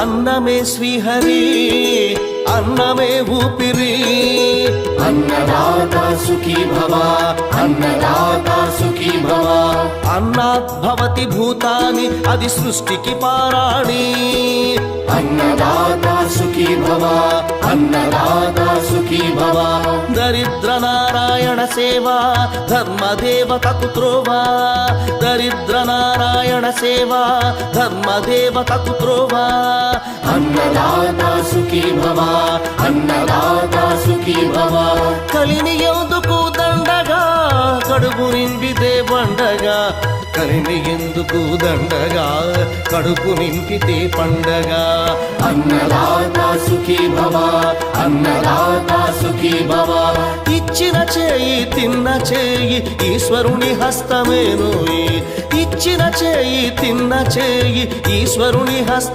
అన్నమే శ్రీహరి అన్నమే ఊపిరి అన్నదాత సుఖీ భవ అన్నదాత సుఖీ భవ అన్నాత్ భవతి భూతాని అది సృష్టికి పారాణి అన్నదాత సుఖీ భవ అన్నదాత సుఖీ భవ దరిద్ర నారాయణ సేవా ధర్మదేవతకు త్రోవా దరిద్ర నారాయణ సేవా ధర్మదేవతకు త్రోవా అన్నదాత సుఖీ భవ అన్నదాత సుఖీ భవ కలిని ఎందుకు దండగా కడుపు నింపితే పండగా కలిని ఎందుకు దండగా కడుపు నింపితే పండగ అన్నదాత సుఖీ భవ అన్నదాత సుఖీ భవ ఇచ్చిన చేయి తిన్న చేయి ఈశ్వరుని హస్తమేనోయి ఇచ్చిన చేయి తిన్న చేయి ఈశ్వరుని హస్త